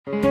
Hello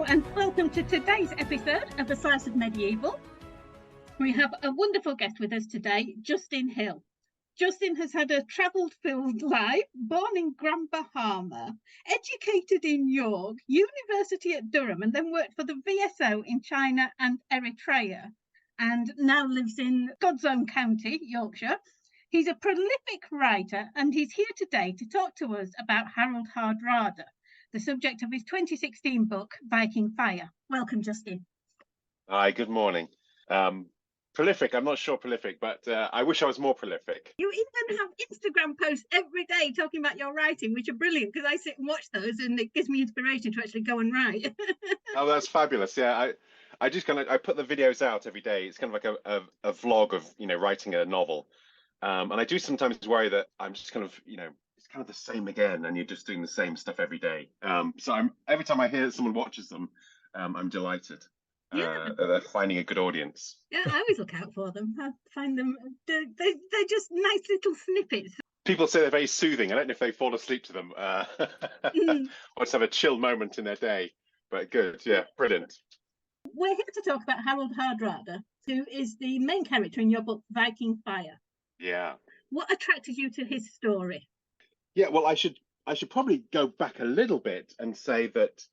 and welcome to today's episode of A Slice of Medieval. We have a wonderful guest with us today, Justin Hill. Justin has had a travel-filled life, born in Grand Bahama, educated in York, University at Durham, and then worked for the VSO in China and Eritrea, and now lives in God's own county, Yorkshire. He's a prolific writer, and he's here today to talk to us about Harald Hardrada, the subject of his 2016 book, Viking Fire. Welcome, Justin. Hi, good morning. Prolific, I'm not sure prolific, but I wish I was more prolific. You even have Instagram posts every day talking about your writing, which are brilliant because I sit and watch those and it gives me inspiration to actually go and write. Oh, that's fabulous. Yeah, I just I put the videos out every day. It's kind of like a vlog of, writing a novel. And I do sometimes worry that I'm just kind of, it's kind of the same again, and you're just doing the same stuff every day. So every time I hear someone watches them, I'm delighted. Yeah. They're finding a good audience. Yeah, I always look out for them. I find them, they're just nice little snippets. People say they're very soothing. I don't know if they fall asleep to them or just have a chill moment in their day, but good. Yeah, brilliant. We're here to talk about Harald Hardrada, who is the main character in your book, Viking Fire. Yeah. What attracted you to his story? Yeah, well, I should probably go back a little bit and say that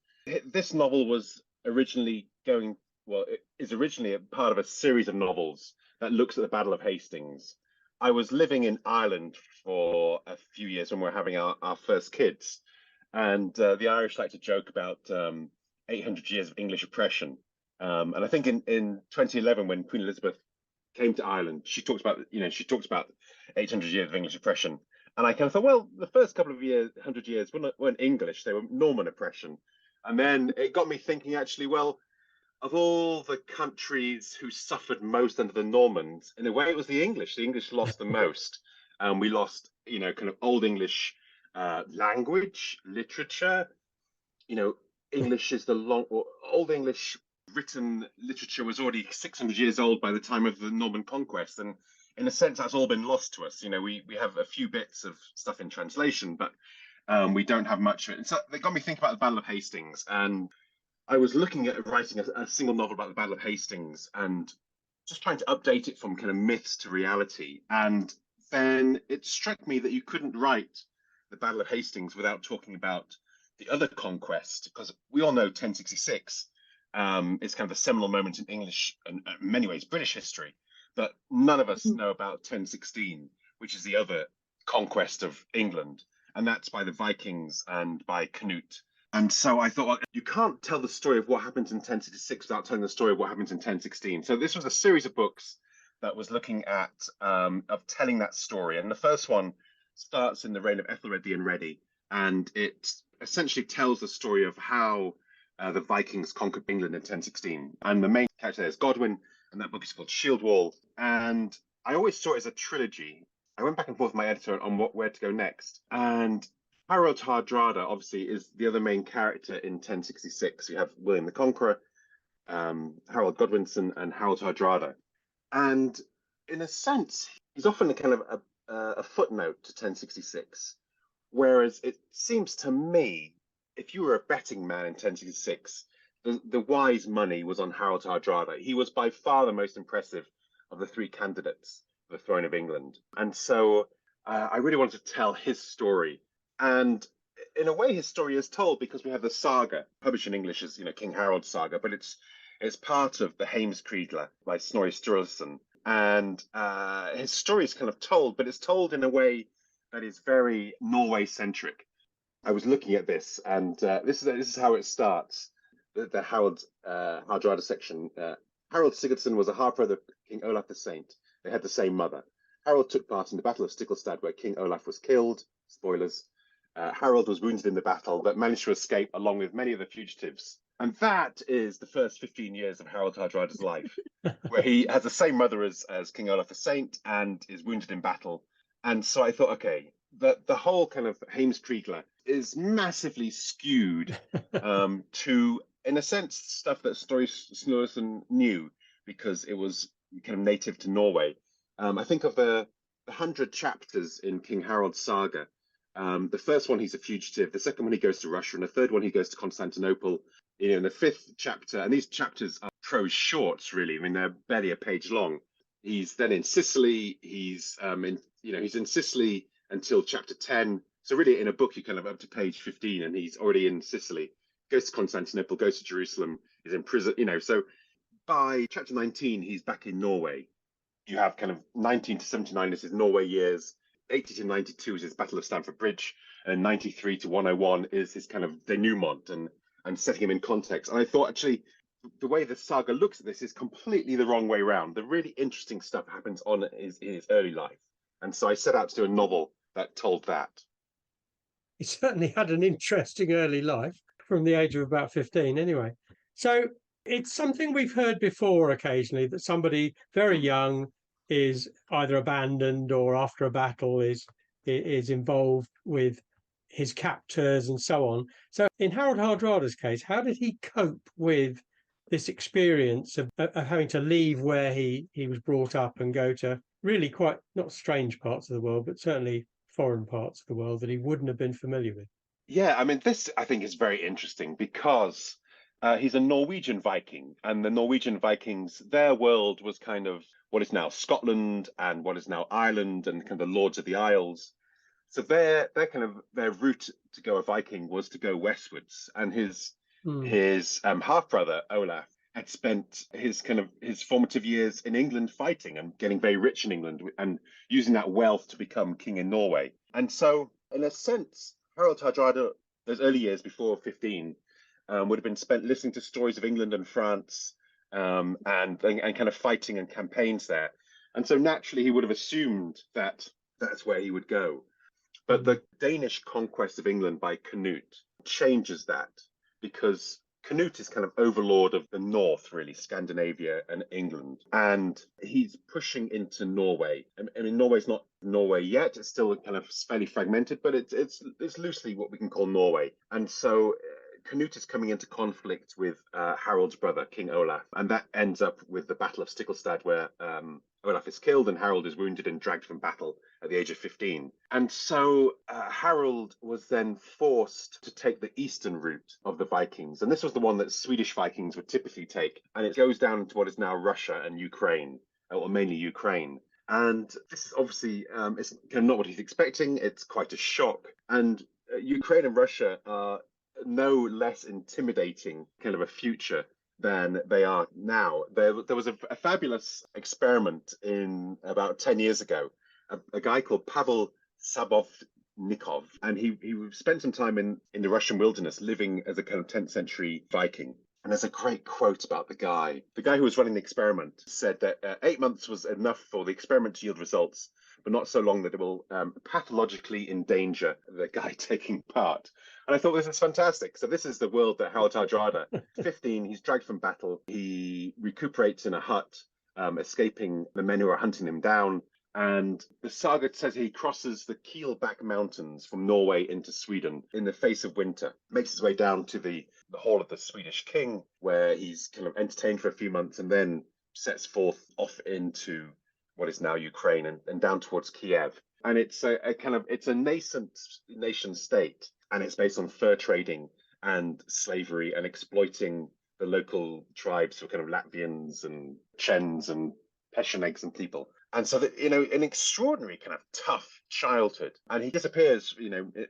this novel was originally it is originally a part of a series of novels that looks at the Battle of Hastings. I was living in Ireland for a few years when we were having our first kids, and the Irish like to joke about 800 years of English oppression. And I think in 2011, when Queen Elizabeth came to Ireland, she talks about 800 years of English oppression. And I kind of thought, well, the first couple of years, 100 years, weren't English, they were Norman oppression. And then it got me thinking, actually, well, of all the countries who suffered most under the Normans, in a way, it was the English. The English lost the most. We lost, kind of Old English language, literature. English is Old English written literature was already 600 years old by the time of the Norman conquest. And in a sense, that's all been lost to us. We have a few bits of stuff in translation, but we don't have much of it. And so they got me thinking about the Battle of Hastings. And I was looking at writing a single novel about the Battle of Hastings and just trying to update it from kind of myths to reality. And then it struck me that you couldn't write the Battle of Hastings without talking about the other conquest, because we all know 1066 is kind of a seminal moment in English and in many ways British history. But none of us know about 1016, which is the other conquest of England. And that's by the Vikings and by Canute. And so I thought, well, you can't tell the story of what happened in 1066 without telling the story of what happened in 1016. So this was a series of books that was looking at of telling that story. And the first one starts in the reign of Ethelred the Unready. And it essentially tells the story of how the Vikings conquered England in 1016. And the main character there is Godwin, and that book is called Shield Wall. And I always saw it as a trilogy. I went back and forth with my editor on where to go next. And Harald Hardrada, obviously, is the other main character in 1066. You have William the Conqueror, Harold Godwinson, and Harald Hardrada. And in a sense, he's often a kind of a footnote to 1066. Whereas it seems to me, if you were a betting man in 1066, the wise money was on Harald Hardrada. He was by far the most impressive of the three candidates for the throne of England. And so I really wanted to tell his story. And in a way, his story is told because we have the saga, published in English as King Harold's saga, but it's part of the Heimskringla by Snorri Sturluson. And his story is kind of told, but it's told in a way that is very Norway-centric. I was looking at this, and this is how it starts. The Harald Hardrada section. Harold Sigurdsson was a half brother of King Olaf the Saint. They had the same mother. Harold took part in the Battle of Stiklestad, where King Olaf was killed. Spoilers. Harold was wounded in the battle, but managed to escape along with many of the fugitives. And that is the first 15 years of Harald Hardrada's life, where he has the same mother as King Olaf the Saint and is wounded in battle. And so I thought, okay, the whole kind of Heimskringla is massively skewed to, in a sense, stuff that Snorri Sturluson knew because it was kind of native to Norway. I think of the 100 chapters in King Harold's saga. The first one, he's a fugitive. The second one, he goes to Russia. And the third one, he goes to Constantinople. In the fifth chapter, and these chapters are prose shorts, really. I mean, they're barely a page long. He's then in Sicily. He's he's in Sicily until chapter 10. So really, in a book, you kind of up to page 15, and he's already in Sicily. Goes to Constantinople, goes to Jerusalem, is in prison. So by chapter 19, he's back in Norway. You have kind of 19 to 79 is his Norway years. 80 to 92 is his Battle of Stamford Bridge, and 93 to 101 is his kind of denouement and setting him in context. And I thought, actually, the way the saga looks at this is completely the wrong way around. The really interesting stuff happens on his early life. And so I set out to do a novel that told that. He certainly had an interesting early life from the age of about 15 anyway. So it's something we've heard before occasionally, that somebody very young is either abandoned or after a battle is involved with his captors and so on. So in Harald Hardrada's case, how did he cope with this experience of having to leave where he was brought up and go to really quite not strange parts of the world, but certainly foreign parts of the world that he wouldn't have been familiar with? Yeah, I mean, this I think is very interesting because he's a Norwegian Viking, and the Norwegian Vikings, their world was kind of what is now Scotland and what is now Ireland and kind of the Lords of the Isles. So their route to go a Viking was to go westwards, and his half brother Olaf had spent his formative years in England fighting and getting very rich in England and using that wealth to become king in Norway. And so, in a sense, Harald Hardrada, those early years before 15, would have been spent listening to stories of England and France and kind of fighting and campaigns there. And so naturally, he would have assumed that that's where he would go. But the Danish conquest of England by Canute changes that, because Canute is kind of overlord of the north, really, Scandinavia and England. And he's pushing into Norway. I mean, Norway's not Norway yet. It's still kind of fairly fragmented, but it's loosely what we can call Norway. And so Canute is coming into conflict with Harold's brother, King Olaf. And that ends up with the Battle of Stiklestad, where Olaf is killed and Harold is wounded and dragged from battle at the age of 15. And so Harold was then forced to take the eastern route of the Vikings. And this was the one that Swedish Vikings would typically take. And it goes down to what is now Russia and Ukraine, or mainly Ukraine. And this is obviously it's kind of not what he's expecting. It's quite a shock. And Ukraine and Russia are no less intimidating kind of a future than they are now. There was a fabulous experiment in about 10 years ago. A guy called Pavel Sabovnikov, and he spent some time in the Russian wilderness living as a kind of 10th century Viking. And there's a great quote about the guy. The guy who was running the experiment said that 8 months was enough for the experiment to yield results, but not so long that it will pathologically endanger the guy taking part. And I thought, this is fantastic. So this is the world that Harald Hardrada, 15, he's dragged from battle. He recuperates in a hut, escaping the men who are hunting him down. And the saga says he crosses the Kielback Mountains from Norway into Sweden in the face of winter, makes his way down to the hall of the Swedish king, where he's kind of entertained for a few months, and then sets forth off into what is now Ukraine and down towards Kiev. And it's it's a nascent nation state, and it's based on fur trading and slavery and exploiting the local tribes for kind of Latvians and Chens and Pechenegs and people. And so that, an extraordinary kind of tough childhood. And he disappears,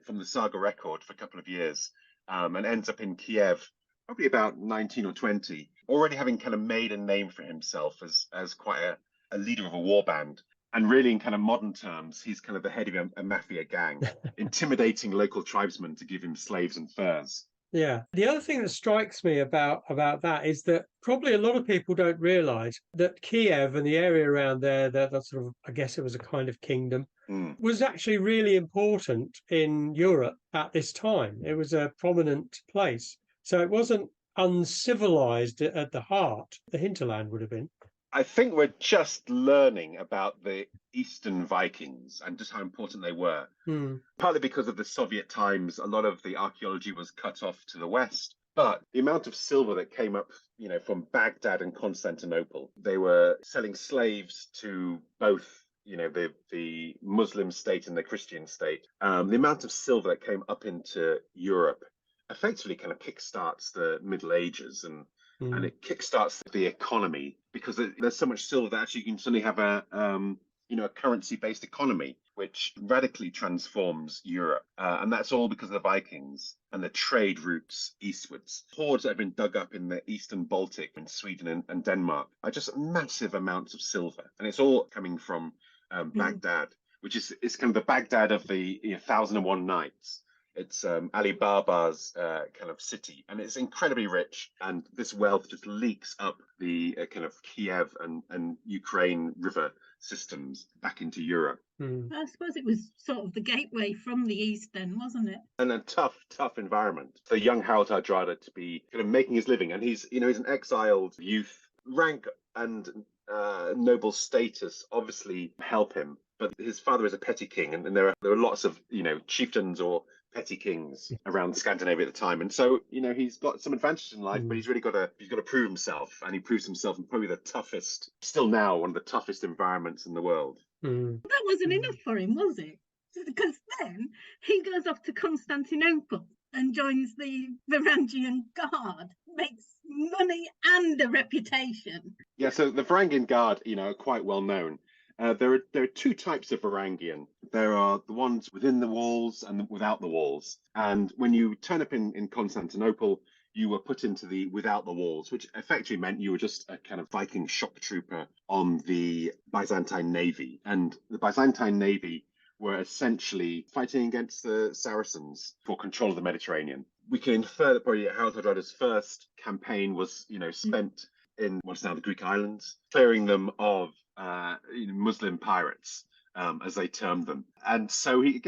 from the saga record for a couple of years, and ends up in Kiev, probably about 19 or 20, already having kind of made a name for himself as quite a leader of a war band. And really, in kind of modern terms, he's kind of the head of a mafia gang, intimidating local tribesmen to give him slaves and furs. Yeah. The other thing that strikes me about that is that probably a lot of people don't realize that Kiev and the area around there, that sort of, I guess it was a kind of kingdom, was actually really important in Europe at this time. It was a prominent place. So it wasn't uncivilized at the heart. The hinterland would have been. I think we're just learning about the Eastern Vikings and just how important they were. Partly because of the Soviet times, a lot of the archaeology was cut off to the west. But the amount of silver that came up, from Baghdad and Constantinople, they were selling slaves to both, the Muslim state and the Christian state. The amount of silver that came up into Europe effectively kind of kickstarts the Middle Ages and it kickstarts the economy because there's so much silver that actually you can suddenly have a currency-based economy, which radically transforms Europe. And that's all because of the Vikings and the trade routes eastwards. Hoards that have been dug up in the eastern Baltic in Sweden and Denmark are just massive amounts of silver. And it's all coming from Baghdad, which is kind of the Baghdad of the 1001 Nights. It's Ali Baba's kind of city, and it's incredibly rich. And this wealth just leaks up the kind of Kiev and Ukraine river systems back into Europe. I suppose it was sort of the gateway from the east then, wasn't it? And a tough environment for young Harald Hardrada to be kind of making his living. And he's an exiled youth. Rank and noble status obviously help him, but his father is a petty king, and there are lots of chieftains or petty kings around Scandinavia at the time, and so he's got some advantages in life, but he's really got to prove himself, and he proves himself in probably the toughest, still now one of the toughest environments in the world. That wasn't enough for him, was it? Because then he goes off to Constantinople and joins the Varangian Guard, makes money and a reputation. Yeah, so the Varangian Guard, are quite well known. There are two types of Varangian. There are the ones within the walls and without the walls. And when you turn up in Constantinople, you were put into the without the walls, which effectively meant you were just a kind of Viking shock trooper on the Byzantine navy. And the Byzantine navy were essentially fighting against the Saracens for control of the Mediterranean. We can infer that probably Harald Hardrada's first campaign was, spent in what's now the Greek islands, clearing them of Muslim pirates, as they termed them. And so he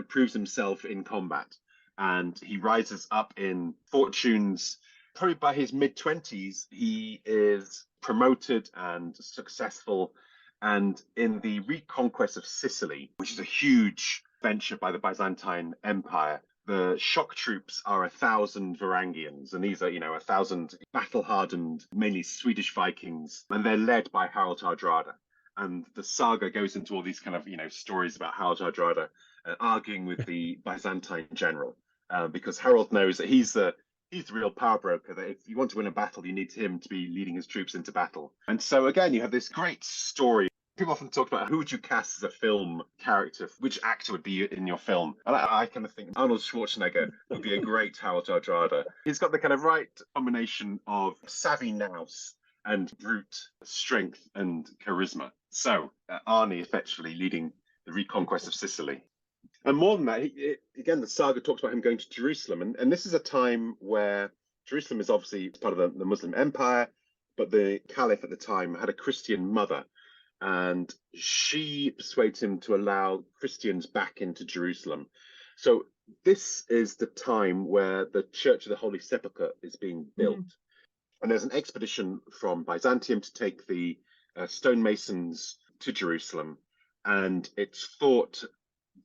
proves himself in combat, and he rises up in fortunes. Probably by his mid-20s, he is promoted and successful. And in the reconquest of Sicily, which is a huge venture by the Byzantine Empire, the shock troops are 1,000 Varangians, and these are, 1,000 battle-hardened, mainly Swedish Vikings, and they're led by Harald Hardrada. And the saga goes into all these kind of, stories about Harald Hardrada arguing with the Byzantine general, because Harald knows that he's the real power broker, that if you want to win a battle, you need him to be leading his troops into battle. And so, again, you have this great story. People often talk about who would you cast as a film character, which actor would be in your film. And I kind of think Arnold Schwarzenegger would be a great Harald Hardrada. He's got the kind of right combination of savvy nous and brute strength and charisma. So Arnie effectively leading the reconquest of Sicily. And more than that, again, the saga talks about him going to Jerusalem. And this is a time where Jerusalem is obviously part of the Muslim Empire, but the Caliph at the time had a Christian mother. And she persuades him to allow Christians back into Jerusalem. So this is the time where the Church of the Holy Sepulchre is being built. And there's an expedition from Byzantium to take the stonemasons to Jerusalem. And it's thought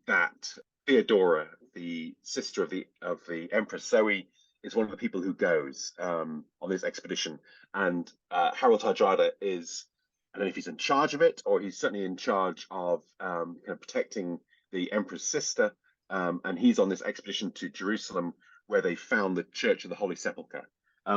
that Theodora, the sister of the Empress Zoe, is one of the people who goes on this expedition. And Harald Hardrada is, I don't know if he's in charge of it, or he's certainly in charge of protecting the Emperor's sister. And he's on this expedition to Jerusalem, where they found the Church of the Holy Sepulchre,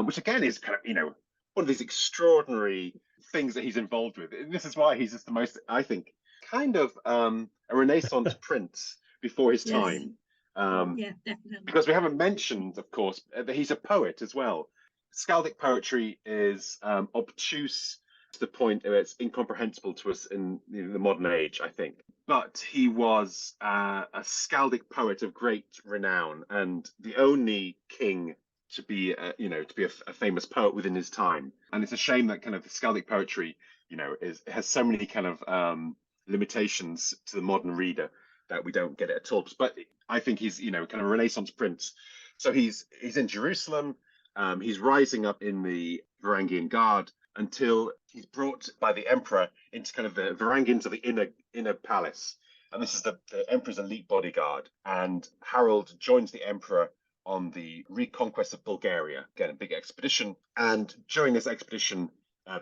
which again is kind of, one of these extraordinary things that he's involved with. And this is why he's just the most, I think, kind of a Renaissance prince before his time. Yeah, definitely. Because we haven't mentioned, of course, that he's a poet as well. Skaldic poetry is obtuse to the point where it's incomprehensible to us in the modern age, I think. but he was a skaldic poet of great renown and the only king to be, a famous poet within his time. And it's a shame that kind of the skaldic poetry, has so many kind of limitations to the modern reader that we don't get it at all. But I think he's, kind of a Renaissance prince. So he's in Jerusalem. He's rising up in the Varangian Guard until he's brought by the emperor into kind of the Varangians of the inner palace. And this is the emperor's elite bodyguard. And Harold joins the emperor on the reconquest of Bulgaria, again, a big expedition. And during this expedition,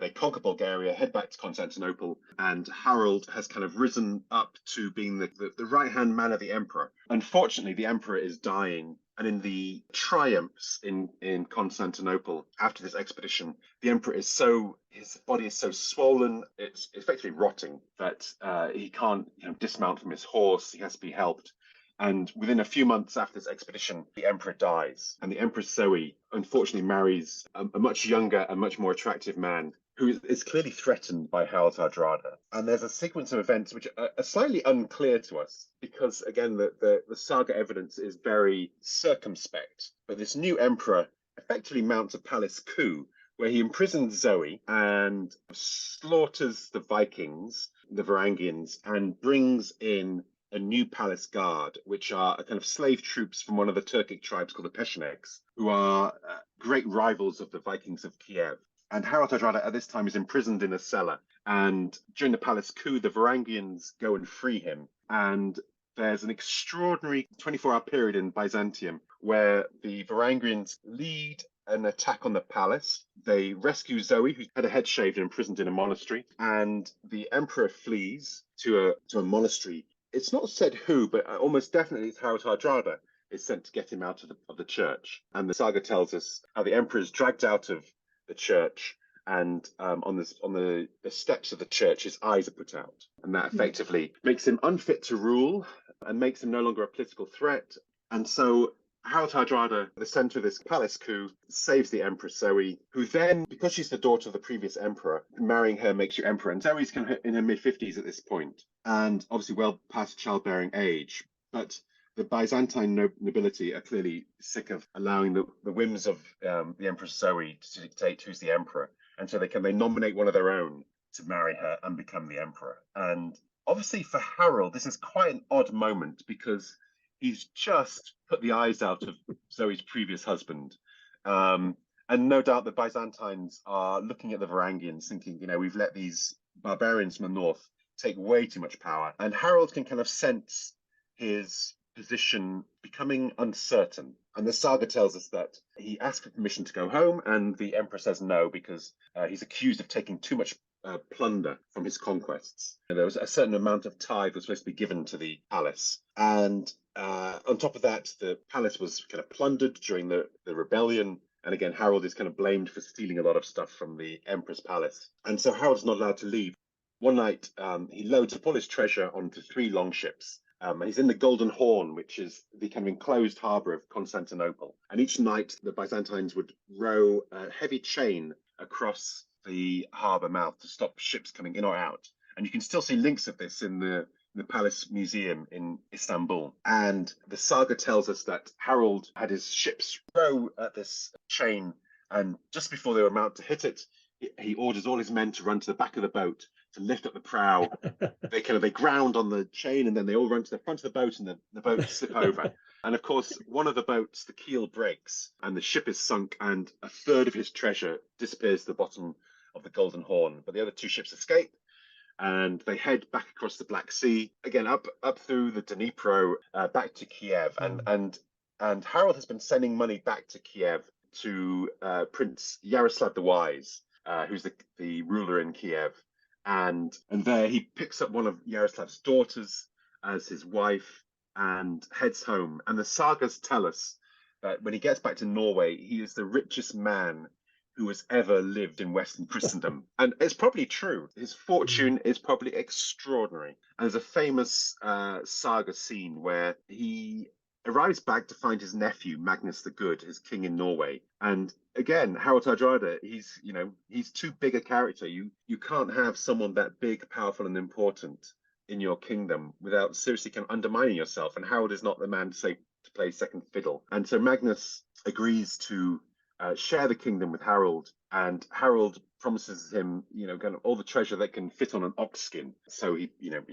they conquer Bulgaria, head back to Constantinople, and Harold has kind of risen up to being the right-hand man of the emperor. Unfortunately, the emperor is dying, and in the triumphs in Constantinople after this expedition, the emperor his body is so swollen, it's effectively rotting, that he can't dismount from his horse. He has to be helped. And within a few months after this expedition, the emperor dies. And the Empress Zoe unfortunately marries a much younger and much more attractive man who is clearly threatened by Harald Hardrada. And there's a sequence of events which are slightly unclear to us because, again, the saga evidence is very circumspect. But this new emperor effectively mounts a palace coup where he imprisons Zoe and slaughters the Vikings, the Varangians, and brings in a new palace guard, which are a kind of slave troops from one of the Turkic tribes called the Pechenegs, who are great rivals of the Vikings of Kiev. And Harald Hardrada at this time is imprisoned in a cellar. And during the palace coup, the Varangians go and free him. And there's an extraordinary 24-hour period in Byzantium where the Varangians lead an attack on the palace. They rescue Zoe, who had her head shaved and imprisoned in a monastery. And the emperor flees to a monastery. It's not said who, but almost definitely it's Harald Hardrada is sent to get him out of the church. And the saga tells us how the emperor is dragged out of the church, and on the steps of the church, his eyes are put out. And that effectively makes him unfit to rule and makes him no longer a political threat. And so Harald Hardrada, the center of this palace coup, saves the Empress Zoe, who then, because she's the daughter of the previous emperor, marrying her makes you emperor. And Zoe's kind of in her mid-50s at this point, and obviously well past childbearing age. But the Byzantine nobility are clearly sick of allowing the whims of the Empress Zoe to dictate who's the emperor. And so they nominate one of their own to marry her and become the emperor. And obviously for Harold, this is quite an odd moment because he's just put the eyes out of Zoe's previous husband. And no doubt the Byzantines are looking at the Varangians thinking, we've let these barbarians from the north take way too much power. And Harold can kind of sense his position becoming uncertain. And the saga tells us that he asked for permission to go home, and the emperor says no because he's accused of taking too much plunder from his conquests. And there was a certain amount of tithe was supposed to be given to the palace. And on top of that, the palace was kind of plundered during the rebellion. And again, Harold is kind of blamed for stealing a lot of stuff from the emperor's palace. And so Harold's not allowed to leave. One night, he loads up all his treasure onto 3 longships. He's in the Golden Horn, which is the kind of enclosed harbour of Constantinople. And each night, the Byzantines would row a heavy chain across the harbour mouth to stop ships coming in or out. And you can still see links of this in the Palace Museum in Istanbul. And the saga tells us that Harold had his ships row at this chain, and just before they were about to hit it, he orders all his men to run to the back of the boat to lift up the prow. They ground on the chain, and then they all run to the front of the boat, and the boat slip over. And of course, one of the boats, the keel breaks, and the ship is sunk, and a third of his treasure disappears to the bottom of the Golden Horn. But the other 2 ships escape, and they head back across the Black Sea, again up through the Dnipro, back to Kiev. And Harold has been sending money back to Kiev to Prince Yaroslav the Wise, who's the ruler in Kiev. And there he picks up one of Yaroslav's daughters as his wife and heads home. And the sagas tell us that when he gets back to Norway, he is the richest man who has ever lived in Western Christendom. And it's probably true. His fortune is probably extraordinary. And there's a famous saga scene where he arrives back to find his nephew, Magnus the Good, his king in Norway. And again, Harald Hardrada, he's too big a character. You can't have someone that big, powerful, and important in your kingdom without seriously kind of undermining yourself. And Harold is not the man to say to play second fiddle. And so Magnus agrees to share the kingdom with Harold, and Harold promises him, kind of all the treasure that can fit on an ox skin. So he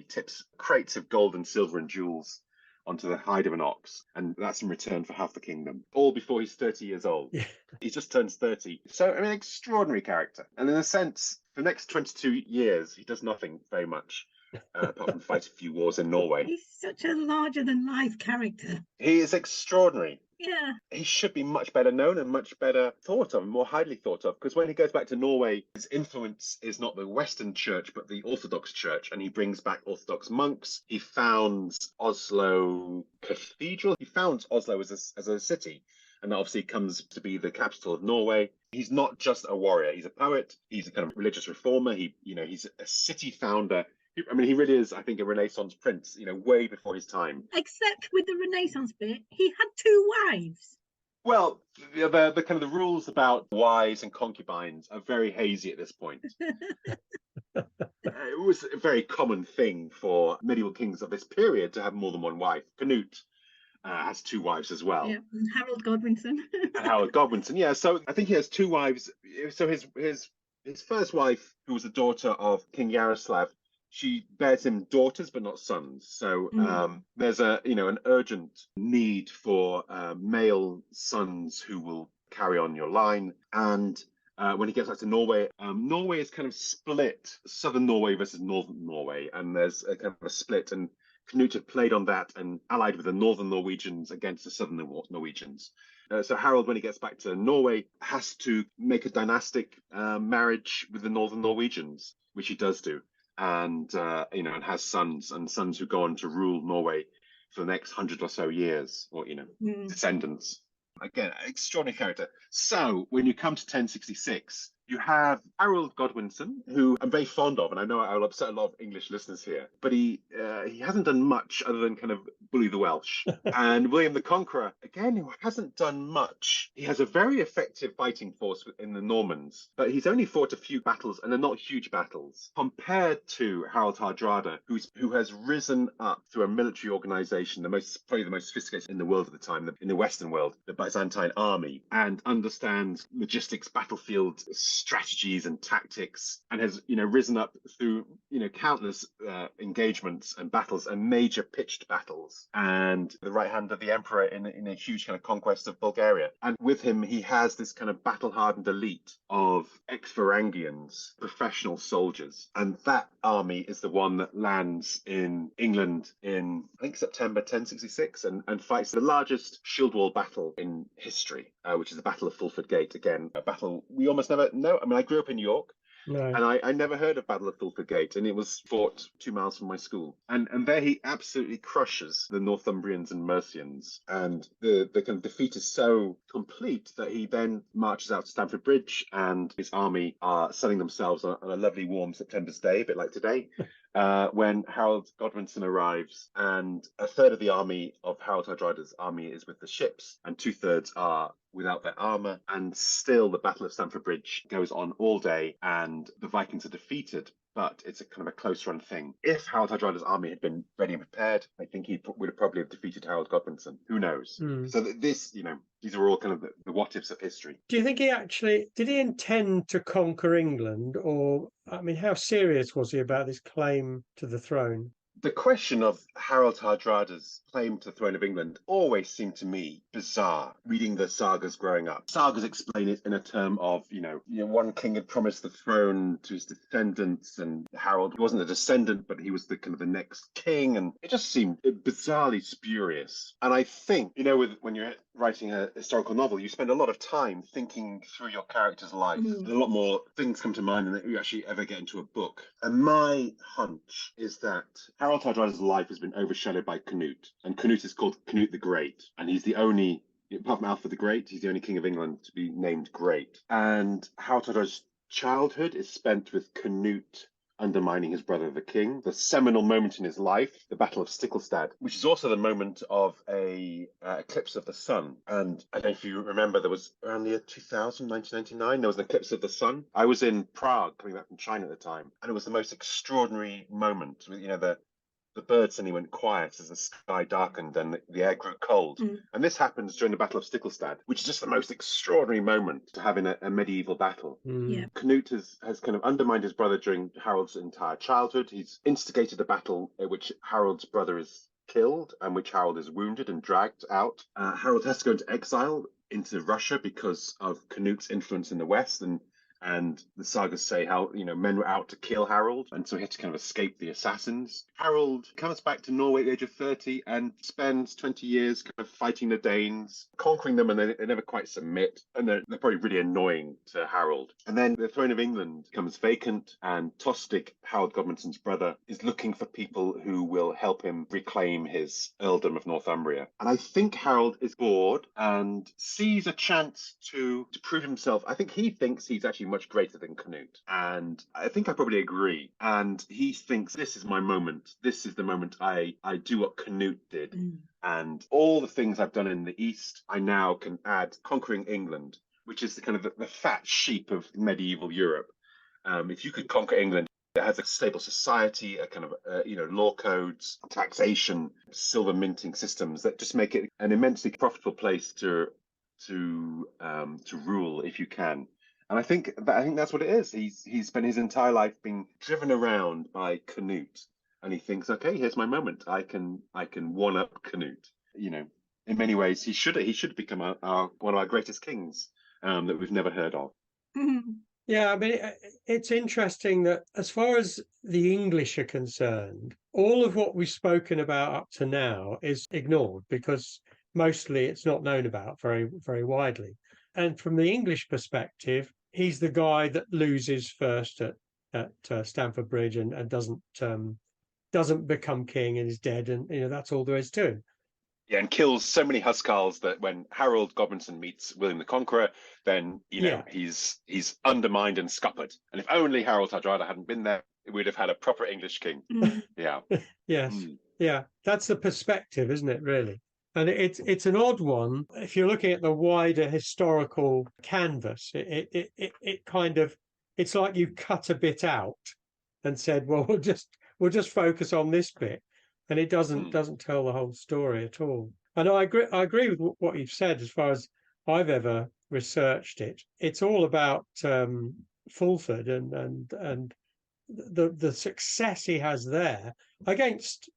tips crates of gold and silver and jewels onto the hide of an ox, and that's in return for half the kingdom, all before he's 30 years old. Yeah. He just turns 30. So, I mean, extraordinary character. And in a sense, for the next 22 years, he does nothing very much, apart from fight a few wars in Norway. He's such a larger-than-life character. He is extraordinary. Yeah. He should be much better known and much better thought of, more highly thought of, because when he goes back to Norway, his influence is not the Western church, but the Orthodox church, and he brings back Orthodox monks. He founds Oslo Cathedral. He founds Oslo as a city, and that obviously comes to be the capital of Norway. He's not just a warrior. He's a poet. He's a kind of religious reformer. He's a city founder. I mean, he really is, I think, a Renaissance prince, way before his time. Except with the Renaissance bit, he had 2 wives. Well, the kind of the rules about wives and concubines are very hazy at this point. It was a very common thing for medieval kings of this period to have more than one wife. Canute has 2 wives as well. Yeah, and Harold Godwinson. And Harold Godwinson, yeah. So I think he has 2 wives. So his first wife, who was the daughter of King Yaroslav, she bears him daughters but not sons. So there's an urgent need for male sons who will carry on your line. And when he gets back to Norway, Norway is kind of split, southern Norway versus northern Norway, and there's a kind of a split. And Canute had played on that and allied with the northern Norwegians against the southern Norwegians. So Harold, when he gets back to Norway, has to make a dynastic marriage with the northern Norwegians, which he does do. And and has sons who go on to rule Norway for the next 100 or so years, or descendants. Again, extraordinary character. So when you come to 1066, you have Harold Godwinson, who I'm very fond of, and I know I'll upset a lot of English listeners here, but he hasn't done much other than kind of bully the Welsh. And William the Conqueror, again, who hasn't done much. He has a very effective fighting force in the Normans, but he's only fought a few battles, and they're not huge battles, compared to Harald Hardrada, who has risen up through a military organization, probably the most sophisticated in the world at the time, in the Western world, the Byzantine army, and understands logistics, battlefield strategies and tactics, and has risen up through countless engagements and battles and major pitched battles, and the right hand of the emperor in a huge kind of conquest of Bulgaria. And with him he has this kind of battle hardened elite of ex-Varangians, professional soldiers, and that army is the one that lands in England in I think September 1066 and fights the largest shield wall battle in history, which is the Battle of Fulford Gate. Again, a battle we almost never know. I mean, I grew up in York. No. And I never heard of Battle of Fulford Gate, and it was fought 2 miles from my school. And there he absolutely crushes the Northumbrians and Mercians. And the kind of defeat is so complete that he then marches out to Stamford Bridge, and his army are sunning themselves on a lovely warm September's day, a bit like today, when Harold Godwinson arrives. And a third of the army of Harald Hardrada's army is with the ships, and 2/3 are without their armor, and still the Battle of Stamford Bridge goes on all day, and the Vikings are defeated, but it's a kind of a close run thing. If Harald Hardrada's army had been ready and prepared, I think he would have probably have defeated Harold Godwinson. Who knows? So this, these are all kind of the what ifs of history. Do you think did he intend to conquer England, or, I mean, how serious was he about this claim to the throne? The question of Harald Hardrada's claim to the throne of England always seemed to me bizarre, reading the sagas growing up. Sagas explain it in a term of, one king had promised the throne to his descendants, and Harold wasn't a descendant, but he was the kind of the next king, and it just seemed bizarrely spurious. And I think, when you're writing a historical novel, you spend a lot of time thinking through your character's life. And a lot more things come to mind than you actually ever get into a book. And my hunch is that Harald Hardrada's life has been overshadowed by Canute, and Canute is called Canute the Great, and he's the only, apart from Alfred the Great, he's the only king of England to be named Great. And Harald Hardrada's childhood is spent with Canute undermining his brother the king. The seminal moment in his life, the Battle of Stiklestad, which is also the moment of a eclipse of the sun. And I don't know if you remember, there was around the year 2000, 1999, there was an eclipse of the sun. I was in Prague, coming back from China at the time, and it was the most extraordinary moment. The the birds suddenly went quiet as the sky darkened and the air grew cold. And this happens during the Battle of Stickelstad, which is just the most extraordinary moment to have in a medieval battle. Yeah. Canute has kind of undermined his brother during Harold's entire childhood. He's instigated a battle in which Harold's brother is killed and which Harold is wounded and dragged out. Harold has to go into exile into Russia because of Canute's influence in the West, and the sagas say how, men were out to kill Harold, and so he had to kind of escape the assassins. Harold comes back to Norway at the age of 30 and spends 20 years kind of fighting the Danes, conquering them, and they never quite submit, and they're probably really annoying to Harold. And then the throne of England becomes vacant, and Tostig, Harold Godwinson's brother, is looking for people who will help him reclaim his earldom of Northumbria. And I think Harold is bored and sees a chance to prove himself. I think he thinks he's actually much greater than Canute. And I think I probably agree. And he thinks, this is my moment. This is the moment I do what Canute did. And all the things I've done in the East, I now can add conquering England, which is the kind of the fat sheep of medieval Europe. If you could conquer England, it has a stable society, a kind of, law codes, taxation, silver minting systems that just make it an immensely profitable place to rule if you can. And I think that's what it is. He's spent his entire life being driven around by Canute, and he thinks, okay, here's my moment. I can one up Canute. In many ways, he should become one of our greatest kings that we've never heard of. Yeah, I mean, it's interesting that as far as the English are concerned, all of what we've spoken about up to now is ignored because mostly it's not known about very, very widely. And from the English perspective, he's the guy that loses first at Stamford Bridge and doesn't become king and is dead, and that's all there is to him. Yeah, and kills so many Huscarls that when Harold Godwinson meets William the Conqueror, then he's undermined and scuppered. And if only Harald Hardrada hadn't been there, we'd have had a proper English king. Yeah. Yes. Yeah, that's the perspective, isn't it? Really. And it's an odd one. If you're looking at the wider historical canvas, it kind of, it's like you cut a bit out and said, well, we'll just focus on this bit, and it doesn't tell the whole story at all. And I agree with what you've said as far as I've ever researched it. It's all about Fulford and the success he has there against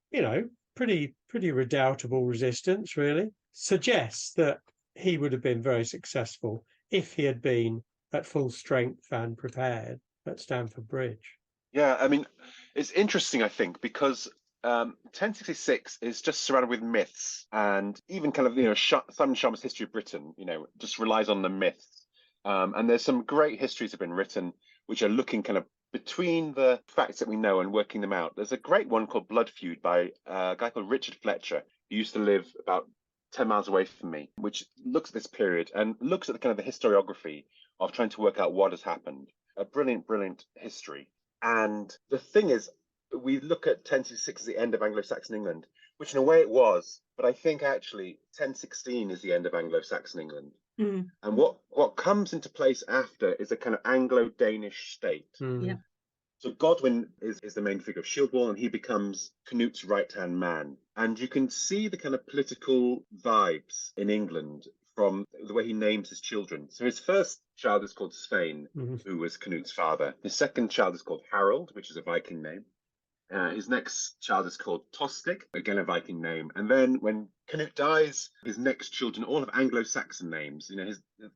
pretty redoubtable resistance, really, suggests that he would have been very successful if he had been at full strength and prepared at Stamford Bridge. Yeah, I mean, it's interesting, I think, because 1066 is just surrounded with myths, and even kind of, Simon Sharma's History of Britain, just relies on the myths. And there's some great histories have been written which are looking kind of between the facts that we know and working them out. There's a great one called Blood Feud by a guy called Richard Fletcher, who used to live about 10 miles away from me, which looks at this period and looks at the kind of the historiography of trying to work out what has happened. A brilliant, brilliant history. And the thing is, we look at 1066 as the end of Anglo-Saxon England, which in a way it was, but I think actually 1016 is the end of Anglo-Saxon England. And what comes into place after is a kind of Anglo-Danish state. Yeah. So Godwin is the main figure of Shieldwall, and he becomes Canute's right-hand man. And you can see the kind of political vibes in England from the way he names his children. So his first child is called Svein, who was Canute's father. His second child is called Harold, which is a Viking name. His next child is called Tostig, again a Viking name. And then when Canute dies, his next children all have Anglo-Saxon names. I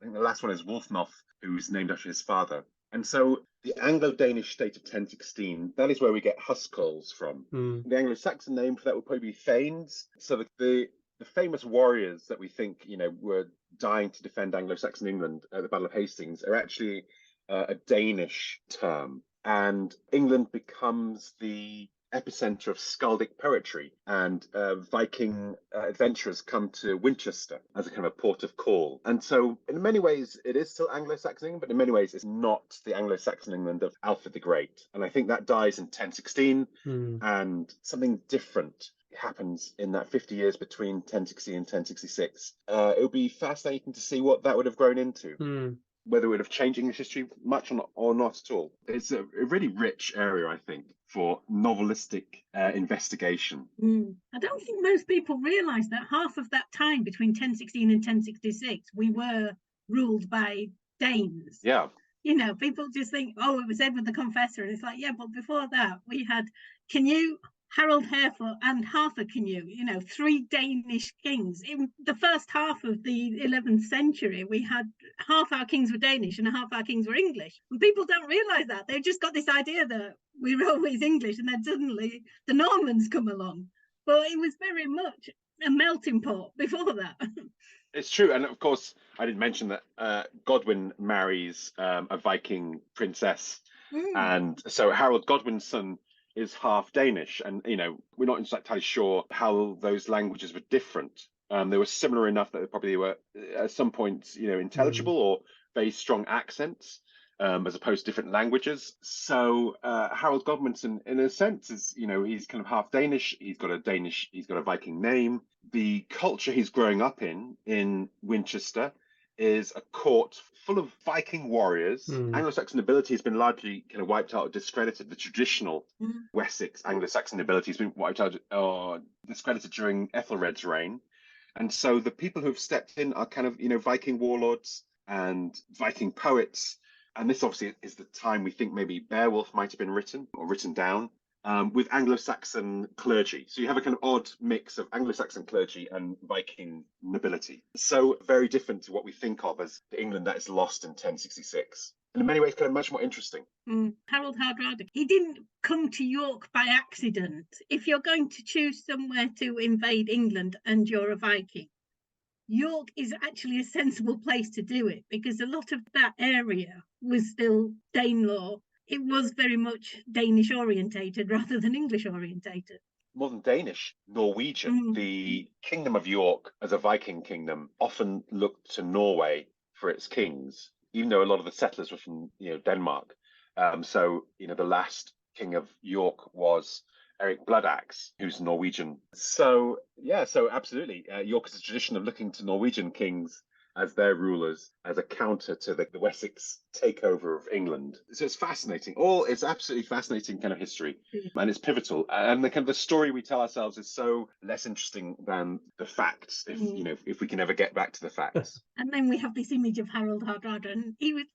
think the last one is Wulfnoth, who's named after his father. And so the Anglo-Danish state of 1016, that is where we get Huscarls from. The Anglo-Saxon name for that would probably be Thanes. So the famous warriors that we think, were dying to defend Anglo-Saxon England at the Battle of Hastings are actually a Danish term. And England becomes the epicenter of skaldic poetry, and Viking adventurers come to Winchester as a kind of a port of call. And so in many ways it is still Anglo-Saxon England, but in many ways it's not the Anglo-Saxon England of Alfred the Great. And I think that dies in 1016 and something different happens in that 50 years between 1016 and 1066. It would be fascinating to see what that would have grown into. whether it would have changed English history much or not at all. It's a really rich area, I think, for novelistic investigation. I don't think most people realise that half of that time between 1016 and 1066, we were ruled by Danes. Yeah. You know, people just think, oh, it was Edward the Confessor. And it's like, yeah, but before that, we had Canute, Harold Harefoot, and Arthur Canute, you know, 3 Danish kings. In the first half of the 11th century, we had half our kings were Danish and half our kings were English. And people don't realise that. They've just got this idea that we were always English, and then suddenly the Normans come along. But it was very much a melting pot before that. It's true. And of course, I didn't mention that Godwin marries a Viking princess. And so Harold Godwin's son is half Danish. And, you know, we're not entirely sure how those languages were different. They were similar enough that they probably were at some points, you know, intelligible or very strong accents. As opposed to different languages. So Harold Godwinson, in a sense, is, you know, he's kind of half Danish. He's got a Viking name. The culture he's growing up in Winchester is a court full of Viking warriors. Anglo-Saxon nobility has been largely kind of wiped out or discredited. The traditional Wessex Anglo-Saxon nobility has been wiped out or discredited during Ethelred's reign. And so the people who've stepped in are kind of, you know, Viking warlords and Viking poets. And this obviously is the time we think maybe Beowulf might have been written or written down with Anglo-Saxon clergy. So you have a kind of odd mix of Anglo-Saxon clergy and Viking nobility. So very different to what we think of as the England that is lost in 1066. And in many ways, kind of much more interesting. Harold Hardrada, he didn't come to York by accident. If you're going to choose somewhere to invade England and you're a Viking, York is actually a sensible place to do it, because a lot of that area was still Danelaw. It was very much Danish orientated rather than English orientated. More than Danish, Norwegian. The Kingdom of York, as a Viking kingdom, often looked to Norway for its kings, even though a lot of the settlers were from, you know, Denmark. So, you know, the last king of York was Eric Bloodaxe, who's Norwegian. So, yeah, so absolutely. York is a tradition of looking to Norwegian kings as their rulers, as a counter to the Wessex takeover of England. So it's fascinating. It's absolutely fascinating kind of history, and it's pivotal. And the kind of the story we tell ourselves is so less interesting than the facts, if we can ever get back to the facts. And then we have this image of Harold Hardrada, and he was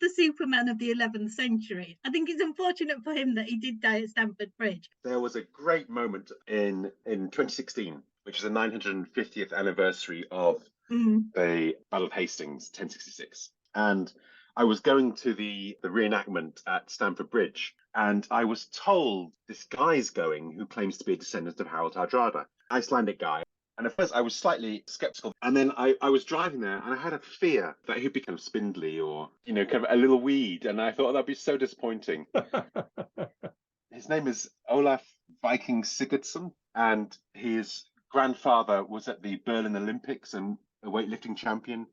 the Superman of the 11th century. I think it's unfortunate for him that he did die at Stamford Bridge. There was a great moment in 2016, which is the 950th anniversary of the Battle of Hastings, 1066. And I was going to the reenactment at Stamford Bridge, and I was told this guy's going who claims to be a descendant of Harald Hardrada, Icelandic guy. And at first I was slightly skeptical. And then I was driving there and I had a fear that he'd be kind of spindly or, you know, kind of a little weed. And I thought that'd be so disappointing. His name is Olaf Viking Sigurdsson, and his grandfather was at the Berlin Olympics and a weightlifting champion.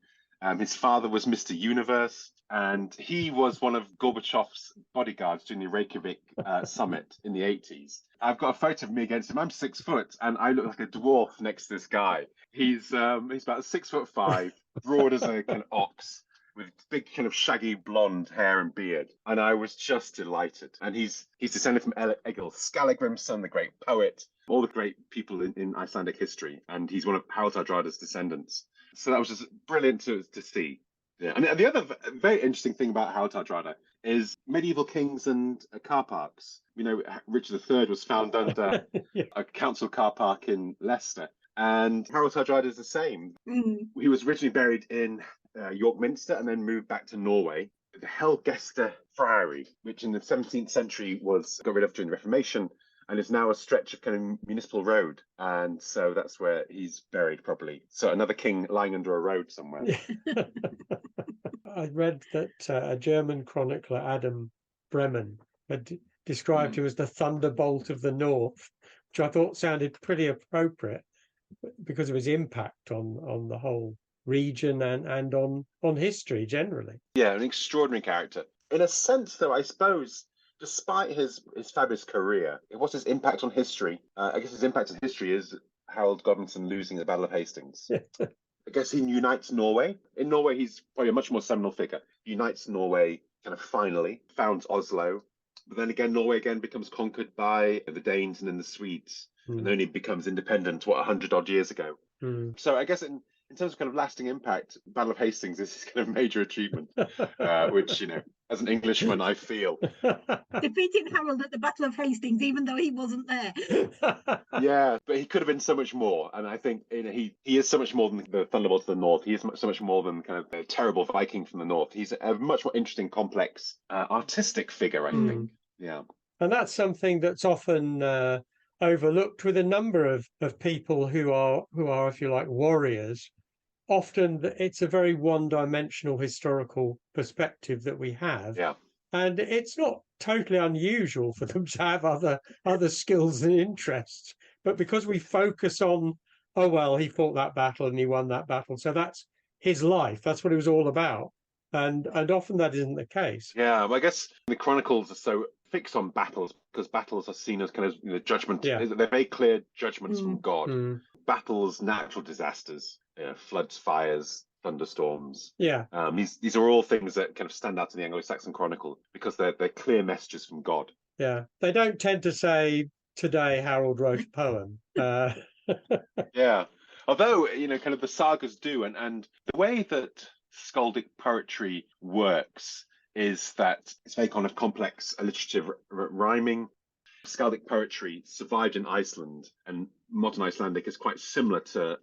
His father was Mr. Universe, and he was one of Gorbachev's bodyguards during the Reykjavik summit in the 80s. I've got a photo of me against him. I'm 6 foot, and I look like a dwarf next to this guy. He's about 6'5", broad as a kind of ox, with big kind of shaggy blonde hair and beard. And I was just delighted. And he's descended from Egil Skallagrimsson, the great poet, all the great people in Icelandic history. And he's one of Harald Hardrada's descendants. So that was just brilliant to see. Yeah. And the other very interesting thing about Harald Hardrada is medieval kings and car parks. You know, Richard III was found under a council car park in Leicester. And Harald Hardrada is the same. He was originally buried in York Minster and then moved back to Norway. The Helgester Friary, which in the 17th century was got rid of during the Reformation, and is now a stretch of kind of municipal road. And so that's where he's buried properly. So another king lying under a road somewhere. I read that a German chronicler, Adam Bremen, had described him as the thunderbolt of the North, which I thought sounded pretty appropriate because of his impact on the whole region and on history generally. Yeah, an extraordinary character. In a sense, though, I suppose, despite his fabulous career, what's his impact on history? I guess his impact on history is Harold Godwinson losing the Battle of Hastings. guess he unites Norway. In Norway, he's probably a much more seminal figure. He unites Norway kind of finally, founds Oslo. But then again, Norway again becomes conquered by the Danes and then the Swedes, and only becomes independent, 100 odd years ago. So I guess in terms of kind of lasting impact, Battle of Hastings is kind of a major achievement, which, as an Englishman, I feel. Defeating Harold at the Battle of Hastings, even though he wasn't there. Yeah, but he could have been so much more. And I think he is so much more than the Thunderbolt of the North. He is so much more than kind of a terrible Viking from the North. He's a much more interesting, complex, artistic figure, I think. Yeah. And that's something that's often overlooked with a number of people who are, if you like, warriors. Often it's a very one-dimensional historical perspective that we have. Yeah. And it's not totally unusual for them to have other skills and interests. But because we focus on, oh, well, he fought that battle and he won that battle, so that's his life. That's what it was all about. And often that isn't the case. Yeah, well, I guess the Chronicles are so fixed on battles because battles are seen as kind of judgment. Yeah. They're very clear judgments from God. Battles, natural disasters, floods, fires, thunderstorms. Yeah. These are all things that kind of stand out in the Anglo-Saxon Chronicle because they're clear messages from God. Yeah. They don't tend to say, today Harold wrote a poem. Yeah. Although, kind of the sagas do. And the way that skaldic poetry works is that it's very kind of complex alliterative rhyming. Skaldic poetry survived in Iceland, and modern Icelandic is quite similar to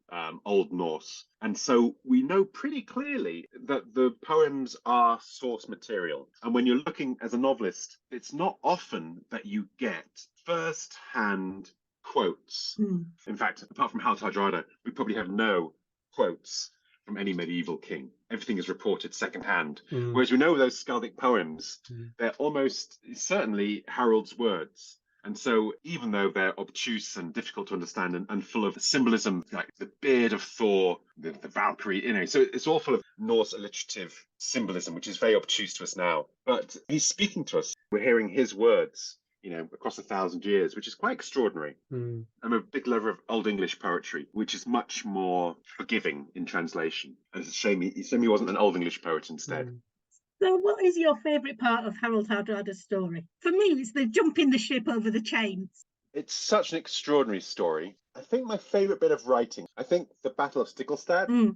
Old Norse. And so we know pretty clearly that the poems are source material. And when you're looking as a novelist, it's not often that you get first-hand quotes. In fact, apart from Harald Hardrada, we probably have no quotes from any medieval king. Everything is reported secondhand. Whereas we know those skaldic poems, they're almost certainly Harold's words. And so even though they're obtuse and difficult to understand and full of symbolism, like the beard of Thor, the Valkyrie, so it's all full of Norse alliterative symbolism, which is very obtuse to us now. But he's speaking to us. We're hearing his words, across 1,000 years, which is quite extraordinary. I'm a big lover of Old English poetry, which is much more forgiving in translation. And it's a shame he wasn't an Old English poet instead. So what is your favourite part of Harald Hardrada's story? For me, it's the jumping the ship over the chains. It's such an extraordinary story. I think my favourite bit of writing, I think the Battle of Stiklestad,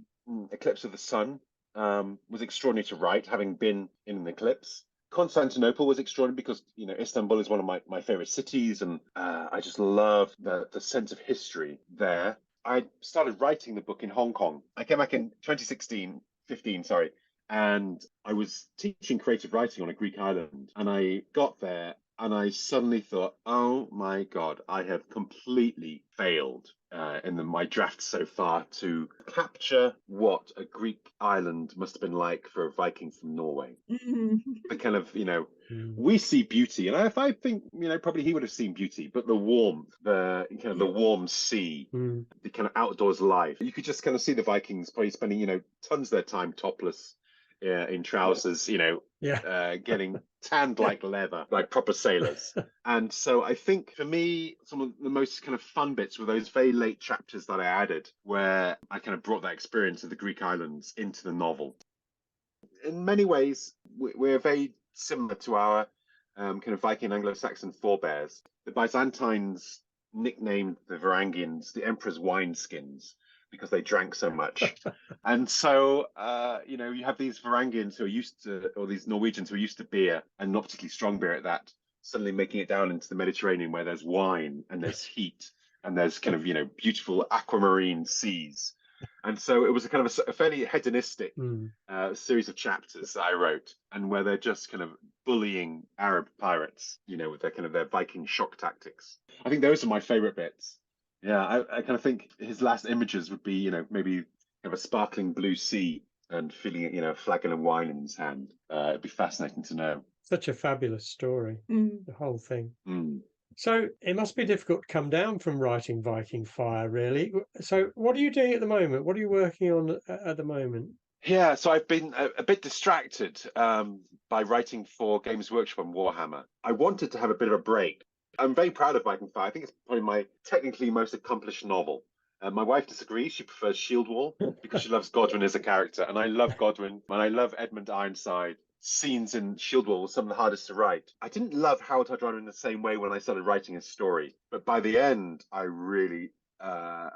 Eclipse of the Sun, was extraordinary to write, having been in an eclipse. Constantinople was extraordinary because, Istanbul is one of my favourite cities, and I just love the sense of history there. I started writing the book in Hong Kong. I came back in 15, and I was teaching creative writing on a Greek island, and I got there and I suddenly thought, oh my God, I have completely failed in my draft so far to capture what a Greek island must have been like for a Viking from Norway. The kind of, we see beauty, and I think, probably he would have seen beauty, but the warmth, the kind of the warm sea, the kind of outdoors life, you could just kind of see the Vikings probably spending, tons of their time topless. In trousers, getting tanned like leather, like proper sailors. And so I think for me, some of the most kind of fun bits were those very late chapters that I added, where I kind of brought that experience of the Greek islands into the novel. In many ways, we're very similar to our kind of Viking Anglo-Saxon forebears. The Byzantines nicknamed the Varangians the Emperor's wineskins, because they drank so much. And so, you have these Varangians who are used to, or these Norwegians who are used to beer, and not particularly strong beer at that, suddenly making it down into the Mediterranean where there's wine and there's heat and there's kind of, beautiful aquamarine seas. And so it was a kind of a fairly hedonistic series of chapters that I wrote, and where they're just kind of bullying Arab pirates, with their kind of their Viking shock tactics. I think those are my favorite bits. Yeah, I kind of think his last images would be, maybe have a sparkling blue sea and feeling, a flagon of wine in his hand. It'd be fascinating to know. Such a fabulous story, the whole thing. So it must be difficult to come down from writing Viking Fire, really. So what are you doing at the moment? What are you working on at the moment? Yeah, so I've been a bit distracted by writing for Games Workshop and Warhammer. I wanted to have a bit of a break. I'm very proud of Viking Fire. I think it's probably my technically most accomplished novel. My wife disagrees. She prefers Shield Wall because she loves Godwin as a character, and I love Godwin, and I love Edmund Ironside. Scenes in Shield Wall were some of the hardest to write. I didn't love Harald Hardrada in the same way when I started writing his story, but by the end, I really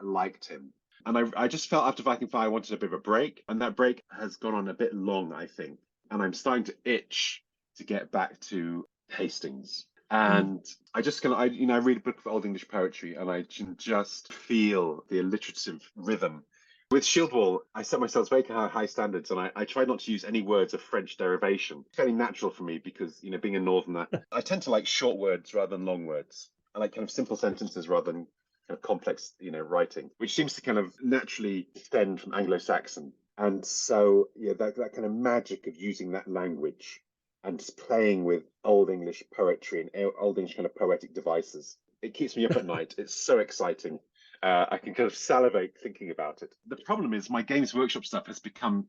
liked him. And I just felt after Viking Fire, I wanted a bit of a break, and that break has gone on a bit long, I think. And I'm starting to itch to get back to Hastings. And I just kind of, I read a book of Old English poetry, and I can just feel the alliterative rhythm. With Shield Wall, I set myself very high standards, and I try not to use any words of French derivation. It's fairly natural for me because, being a northerner, I tend to like short words rather than long words. I like kind of simple sentences rather than kind of complex, writing, which seems to kind of naturally extend from Anglo-Saxon. And so, that kind of magic of using that language and just playing with Old English poetry and Old English kind of poetic devices, it keeps me up at night. It's so exciting. I can kind of salivate thinking about it. The problem is my Games Workshop stuff has become,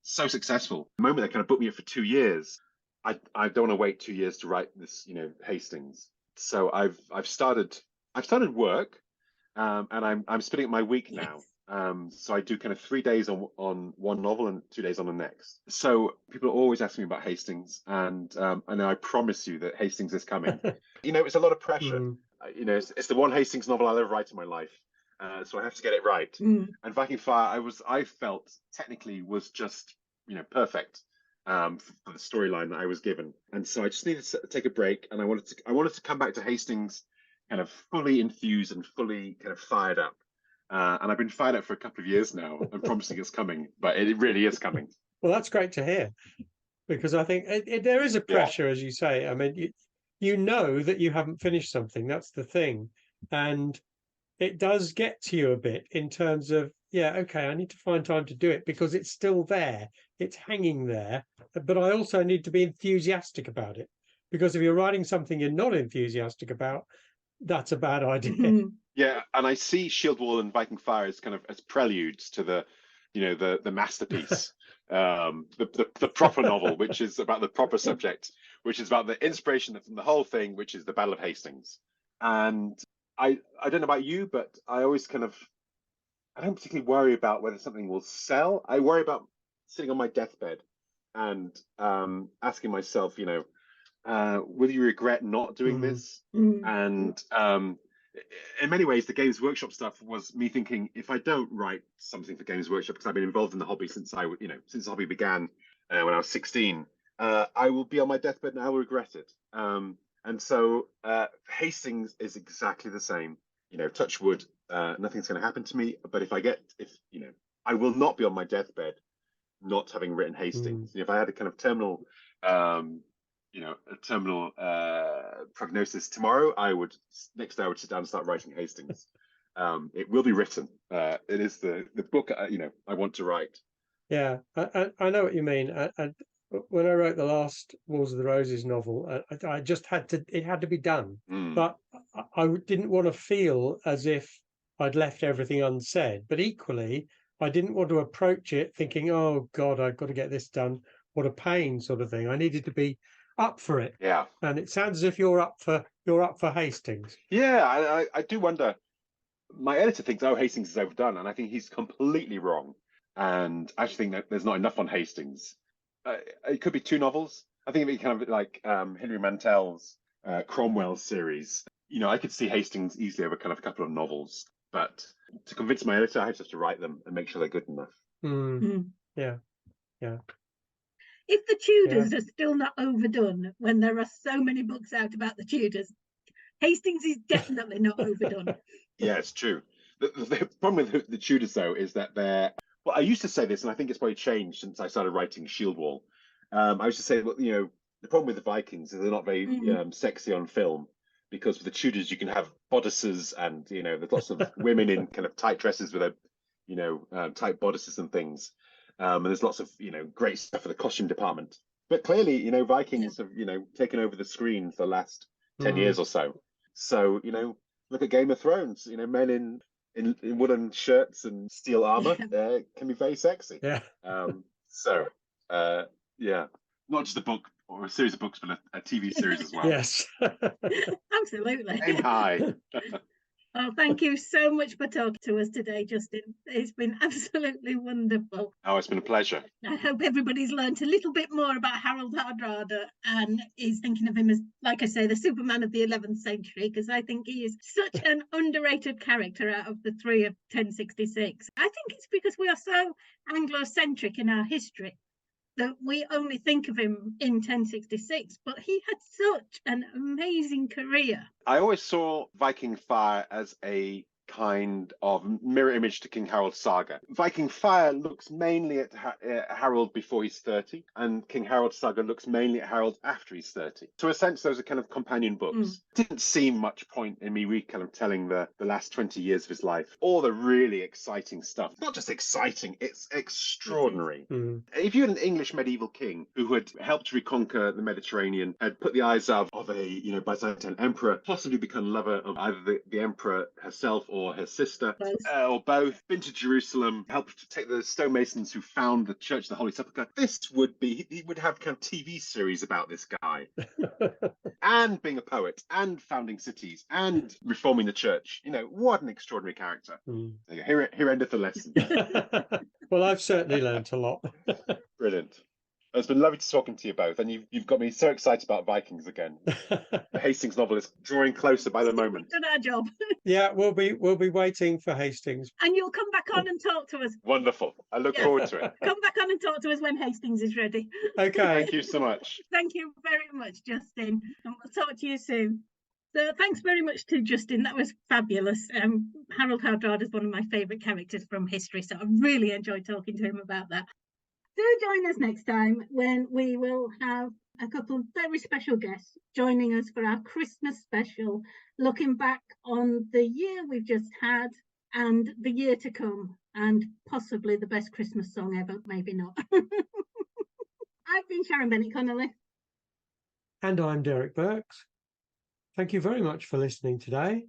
so successful. The moment they kind of booked me up for 2 years, I don't want to wait 2 years to write this, Hastings. So I've started work, and I'm splitting up my week now. So I do kind of 3 days on one novel and 2 days on the next. So people are always asking me about Hastings, and I promise you that Hastings is coming. It's a lot of pressure. It's the one Hastings novel I'll ever write in my life. So I have to get it right. And Viking Fire, I felt technically was just, perfect for the storyline that I was given. And so I just needed to take a break, and I wanted to come back to Hastings kind of fully enthused and fully kind of fired up. And I've been fired up for a couple of years now and promising it's coming, but it really is coming. Well, that's great to hear, because I think there is a pressure, as you say. I mean, you know that you haven't finished something. That's the thing. And it does get to you a bit in terms of, okay, I need to find time to do it because it's still there. It's hanging there. But I also need to be enthusiastic about it, because if you're writing something you're not enthusiastic about, that's a bad idea. Yeah, and I see Shield Wall and Viking Fire as kind of as preludes to the masterpiece, the proper novel, which is about the proper subject, which is about the inspiration from the whole thing, which is the Battle of Hastings. And I don't know about you, but I always I don't particularly worry about whether something will sell. I worry about sitting on my deathbed and asking myself, will you regret not doing this? And in many ways, the Games Workshop stuff was me thinking, if I don't write something for Games Workshop, because I've been involved in the hobby since the hobby began when I was 16, I will be on my deathbed and I will regret it. And so Hastings is exactly the same. Touch wood, nothing's going to happen to me. But I will not be on my deathbed not having written Hastings. If I had a kind of terminal prognosis tomorrow, next day I would sit down and start writing Hastings. It will be written. It is the book I want to write. Yeah, I know what you mean. When I wrote the last Wars of the Roses novel, I just it had to be done. But I didn't want to feel as if I'd left everything unsaid. But equally, I didn't want to approach it thinking, oh God, I've got to get this done. What a pain, sort of thing. I needed to be up for it. Yeah. And it sounds as if you're up for Hastings. Yeah, I do wonder. My editor thinks, Hastings is overdone, and I think he's completely wrong. And I actually think that there's not enough on Hastings. It could be 2 novels. I think it'd be kind of like Hilary Mantel's Cromwell series. I could see Hastings easily over kind of a couple of novels, but to convince my editor, I just have to write them and make sure they're good enough. Yeah. If the Tudors are still not overdone when there are so many books out about the Tudors, Hastings is definitely not overdone. Yeah, it's true. The problem with the Tudors, though, is that I used to say this, and I think it's probably changed since I started writing Shield Wall. I used to say, the problem with the Vikings is they're not very sexy on film, because with the Tudors you can have bodices and there's lots of women in kind of tight dresses with tight bodices and things, and there's lots of great stuff for the costume department. But clearly, Vikings have taken over the screen for the last 10 years or so. So look at Game of Thrones. Men in woolen shirts and steel armor can be very sexy. Yeah. Not just a book or a series of books, but a TV series as well. Yes. Absolutely. Aim high. Oh, thank you so much for talking to us today, Justin. It's been absolutely wonderful. Oh, it's been a pleasure. I hope everybody's learned a little bit more about Harald Hardrada and is thinking of him as, like I say, the Superman of the 11th century, because I think he is such an underrated character out of the three of 1066. I think it's because we are so Anglo-centric in our history that we only think of him in 1066, but he had such an amazing career. I always saw Viking Fire as a kind of mirror image to King Harold's saga. Viking Fire looks mainly at Harold before he's 30, and King Harold's saga looks mainly at Harold after he's 30. So in a sense, those are kind of companion books. Didn't seem much point in me telling the last 20 years of his life, all the really exciting stuff. Not just exciting, it's extraordinary. If you had an English medieval king who had helped reconquer the Mediterranean, had put the eyes of a Byzantine emperor, possibly become lover of either the emperor herself or her sister, or both, been to Jerusalem, helped to take the stonemasons who found the Church of the Holy Sepulchre. He would have kind of TV series about this guy. And being a poet, and founding cities, and reforming the church. What an extraordinary character. Here endeth the lesson. Well, I've certainly learnt a lot. Brilliant. It's been lovely talking to you both, and you've got me so excited about Vikings again. The Hastings novel is drawing closer by the moment. We've done our job. Yeah, we'll be waiting for Hastings. And you'll come back on and talk to us. Wonderful. I look forward to it. Come back on and talk to us when Hastings is ready. Okay. Thank you so much. Thank you very much, Justin. And we'll talk to you soon. So thanks very much to Justin. That was fabulous. Harald Hardrada is one of my favourite characters from history, so I really enjoyed talking to him about that. Do join us next time when we will have a couple of very special guests joining us for our Christmas special, looking back on the year we've just had and the year to come, and possibly the best Christmas song ever, maybe not. I've been Sharon Bennett Connolly. And I'm Derek Birks. Thank you very much for listening today.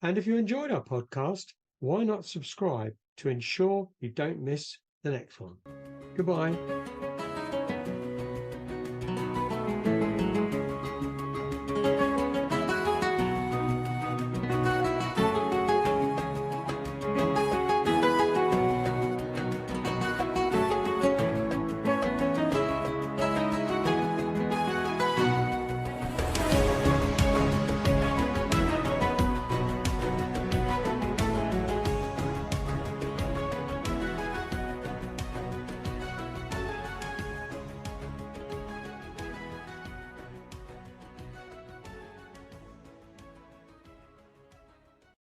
And if you enjoyed our podcast, why not subscribe to ensure you don't miss the next one? Goodbye.